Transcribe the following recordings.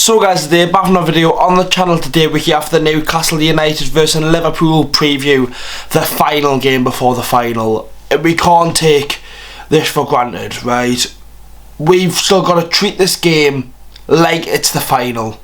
So guys, today back from a video on the channel. Today we're here for the Newcastle United versus Liverpool preview, the final game before the final. We can't take this for granted, right? We've still got to treat this game like it's the final.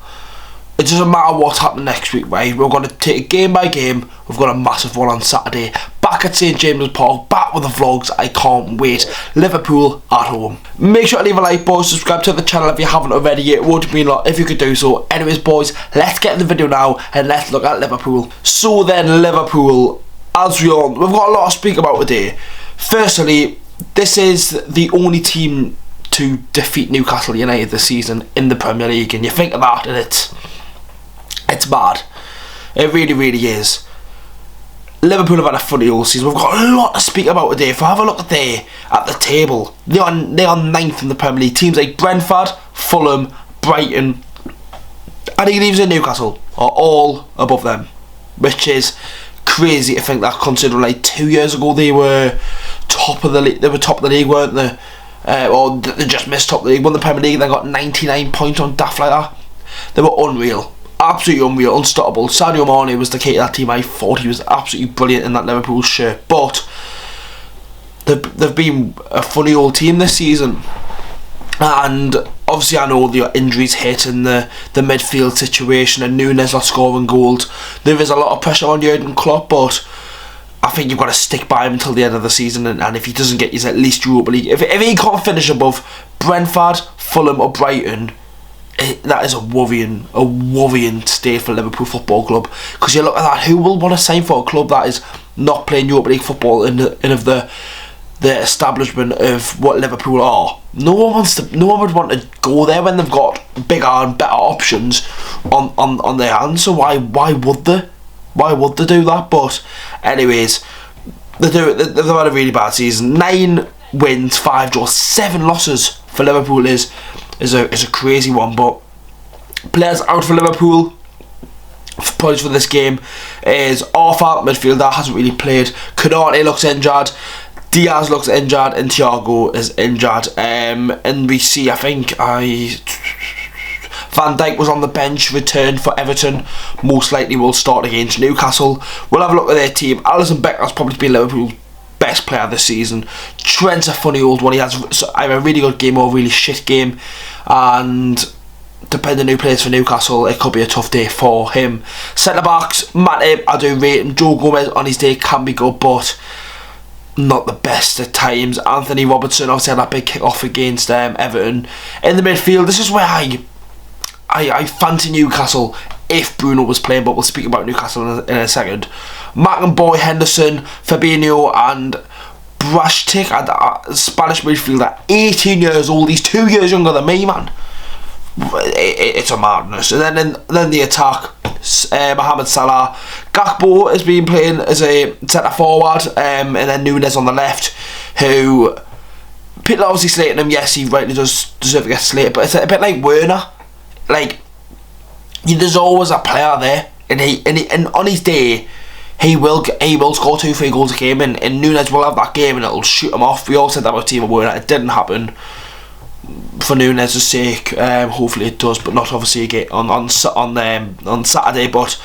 It doesn't matter what's happening next week, right? We're going to take it game by game. We've got a massive one on Saturday. Back at St James's Park, back with the vlogs. I can't wait. Liverpool at home. Make sure to leave a like, boys. Subscribe to the channel if you haven't already. It would mean a lot if you could do so. Anyways, boys, let's get in the video now and let's look at Liverpool. So then, Liverpool, as we all, we've got a lot to speak about today. Firstly, this is the only team to defeat Newcastle United this season in the Premier League, and you think of that and it's bad. It really, really is. Liverpool have had a funny all season. We've got a lot to speak about today. If I have a look at the table, they're on 9th in the Premier League. Teams like Brentford, Fulham, Brighton, and even in Newcastle are all above them, which is crazy to think that, considering like 2 years ago they were top of the league. They were top of the league, weren't they? Or they just missed top of the league. Won the Premier League. They got 99 points on daft like that. They were unreal. Absolutely unreal, unstoppable. Sadio Mane was the key to that team. I thought he was absolutely brilliant in that Liverpool shirt. But they've been a funny old team this season. And obviously I know the injuries hit and the midfield situation and Nunes not scoring goals. There is a lot of pressure on Jurgen Klopp, but I think you've got to stick by him until the end of the season. And if he doesn't get his at least Europa League, if he can't finish above Brentford, Fulham or Brighton, that is a worrying state for Liverpool Football Club. Because you look at that, who will want to sign for a club that is not playing Europa League football in of the establishment of what Liverpool are? No one would want to go there when they've got bigger and better options on their hands. So why would they? Why would they do that? But anyways, they've had a really bad season. 9 wins, 5 draws, 7 losses for Liverpool is a crazy one. But players out for Liverpool points for this game is Arthur, midfielder, hasn't really played. Konate looks injured, Diaz looks injured, and Thiago is injured. And we see, I think Van Dijk was on the bench, returned for Everton, most likely will start against Newcastle. We'll have a look at their team. Alisson Becker's probably been Liverpool's best player this season. Trent's a funny old one. He has either a really good game or a really shit game, and depending on who plays for Newcastle, it could be a tough day for him. Centre backs, Matip, I do rate him. Joe Gomez on his day can be good, but not the best at times. Anthony Robertson obviously had that big kick off against Everton. In the midfield, this is where I fancy Newcastle if Bruno was playing, but we'll speak about Newcastle in a second. McAvoy, Henderson, Fabinho and Brashtik, a Spanish midfielder, 18 years old. He's 2 years younger than me, man. It's a madness. And then the attack, Mohamed Salah. Gakpo has been playing as a centre forward, and then Nunes on the left, who people are obviously slating him. Yes, he rightly does deserve to get slated, but it's a bit like Werner. Like, there's always a player there, and on his day he will score 2-3 goals a game, and Nunes will have that game and it'll shoot him off. We all said that about Timo Werner. It didn't happen for Nunes' sake. Hopefully it does, but not obviously again on Saturday. But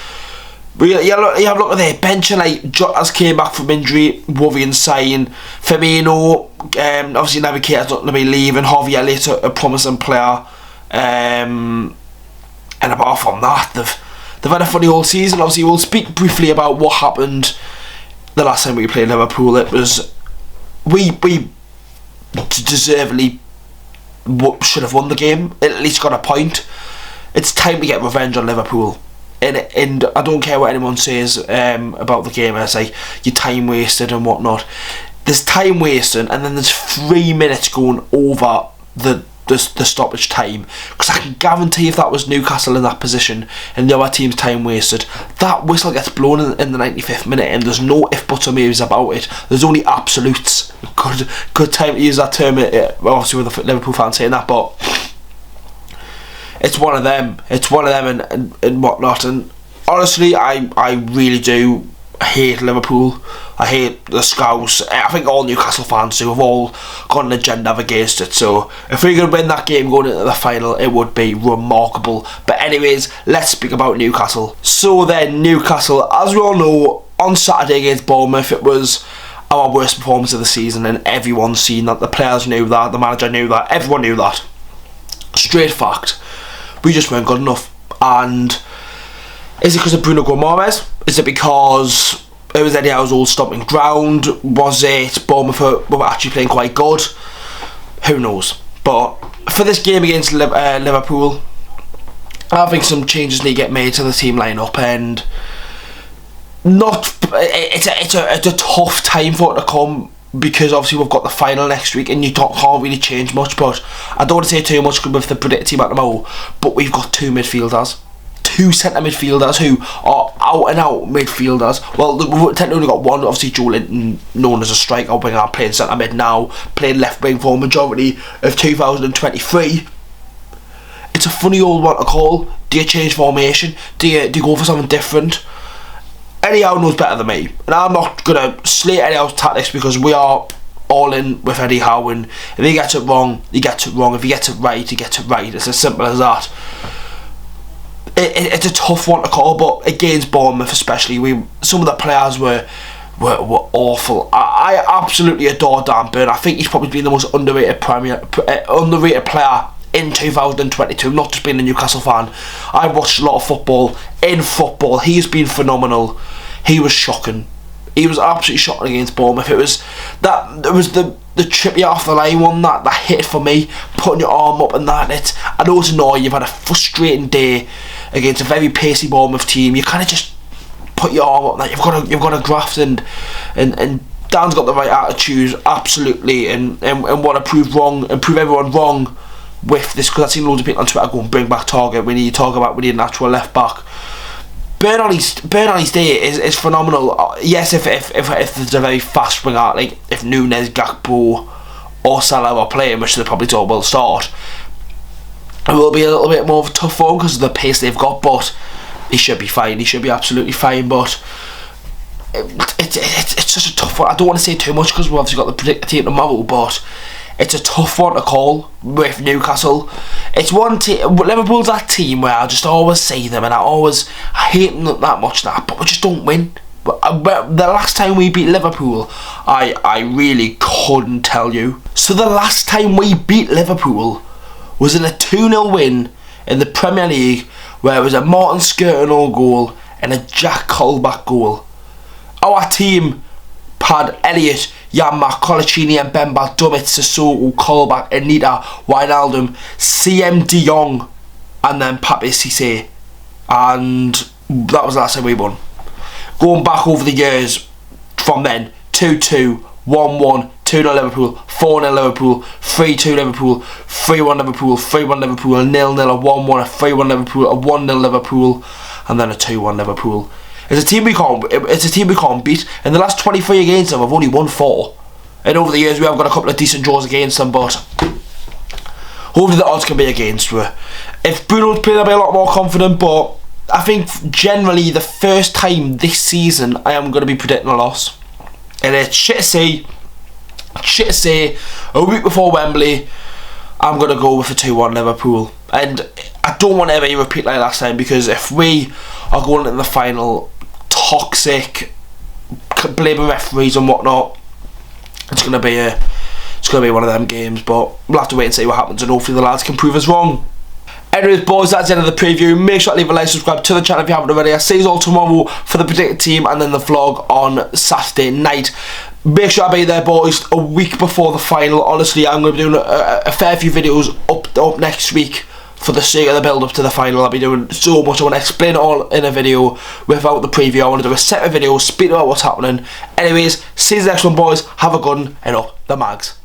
you have a look at their bench, and like Jota's came back from injury, worrying sign. Firmino, obviously Naby Keita's not going to be leaving. Harvey Elliott's a promising player. And apart from that, they've had a funny whole season. Obviously, we'll speak briefly about what happened the last time we played Liverpool. It was we deservedly should have won the game. At least got a point. It's time to get revenge on Liverpool. And I don't care what anyone says about the game. It's like you're time wasted and whatnot. There's time wasting, and then there's 3 minutes going over the stoppage time, because I can guarantee if that was Newcastle in that position and the other team's time wasted, that whistle gets blown in the 95th minute, and there's no if buts or maybes about it. There's only absolutes. Good time to use that term, obviously with the Liverpool fans saying that, but it's one of them and whatnot. And honestly, I really do hate Liverpool. I hate the Scouse. I think all Newcastle fans do have all got an agenda against it. So if we could win that game going into the final, it would be remarkable. But anyways, let's speak about Newcastle. So then, Newcastle, as we all know, on Saturday against Bournemouth, it was our worst performance of the season, and everyone's seen that. The players knew that, the manager knew that, everyone knew that. Straight fact. We just weren't good enough. And is it because of Bruno Gomes? Is it because it was Eddie Howe's old stomping ground? Was it Bournemouth were actually playing quite good? Who knows? But for this game against Liverpool, I think some changes need to get made to the team lineup, and it's a tough time for it to come, because obviously we've got the final next week and you can't really change much. But I don't want to say too much with the predicted team at the moment, but we've got two midfielders, two centre midfielders who are out and out midfielders. Well, we've technically only got one, obviously Joe Linton, known as a striker winger, playing centre mid now, playing left wing for a majority of 2023. It's a funny old one to call. Do you change formation? Do you go for something different? Eddie Howe knows better than me, and I'm not going to slate Eddie Howe's tactics, because we are all in with Eddie Howe, and if he gets it wrong, he gets it wrong. If he gets it right, he gets it right. It's as simple as that. It's a tough one to call, but against Bournemouth especially, some of the players were awful. I absolutely adore Dan Burn. I think he's probably been the most underrated player in 2022, not just being a Newcastle fan. I watched a lot of football. In football, he's been phenomenal. He was shocking. He was absolutely shocking against Bournemouth. It was the Trippier off the line one that hit for me, putting your arm up and that. I know it's annoying. You've had a frustrating day against a very pacey Bournemouth team. You kind of just put your arm up. That you've got to graft, and Dan's got the right attitude, absolutely, and want to prove everyone wrong with this, because I've seen loads of people on Twitter going, bring back Target, we need an actual left back. Burn on his day is phenomenal. Yes, if there's a very fast winger, like if Nunes, Gakpo or Salah are playing, which they probably all will start, it will be a little bit more of a tough one because of the pace they've got, but he should be fine. He should be absolutely fine. But it's such a tough one. I don't want to say too much because we've obviously got the predicted team tomorrow, but it's a tough one to call with Newcastle. It's one team. Liverpool's that team where I just always say them, and I hate them that much, but we just don't win. But the last time we beat Liverpool, I really couldn't tell you. So the last time we beat Liverpool was in a 2-0 win in the Premier League, where it was a Martin Skirtinall goal and a Jack Colback goal. Our team had Elliott, Janmaat, Colaccini, and Mbemba, Dummett, Sissoko, Colback, Anita, Wijnaldum, CM De Jong, and then Pape Cissé. And that was the last time we won. Going back over the years from then, 2-2, 1-1, 2-0 Liverpool, 4-0 Liverpool, 3-2 Liverpool, 3-1 Liverpool, 3-1 Liverpool, a 0-0, a 1-1, a 3-1 Liverpool, a 1-0 Liverpool, and then a 2-1 Liverpool. It's a team we can't beat. In the last 23 against them, we've only won 4. And over the years, we have got a couple of decent draws against them, but hopefully the odds can be against her. If Bruno's playing, I'll be a lot more confident, but I think generally the first time this season I am going to be predicting a loss. And it's shit to say, a week before Wembley, I'm going to go with a 2-1 Liverpool. And I don't want to ever repeat like last time, because if we are going into the final toxic, blaming referees and whatnot, it's going to be one of them games. But we'll have to wait and see what happens, and hopefully the lads can prove us wrong. Anyways, boys, that's the end of the preview. Make sure to leave a like, subscribe to the channel if you haven't already. I'll see you all tomorrow for the predicted team, and then the vlog on Saturday night. Make sure I be there, boys, a week before the final. Honestly, I'm going to be doing a fair few videos up next week for the sake of the build up to the final. I'll be doing so much. I want to explain it all in a video without the preview. I want to do a set of videos, speak about what's happening. Anyways, see you in the next one, boys. Have a good one, and up the mags.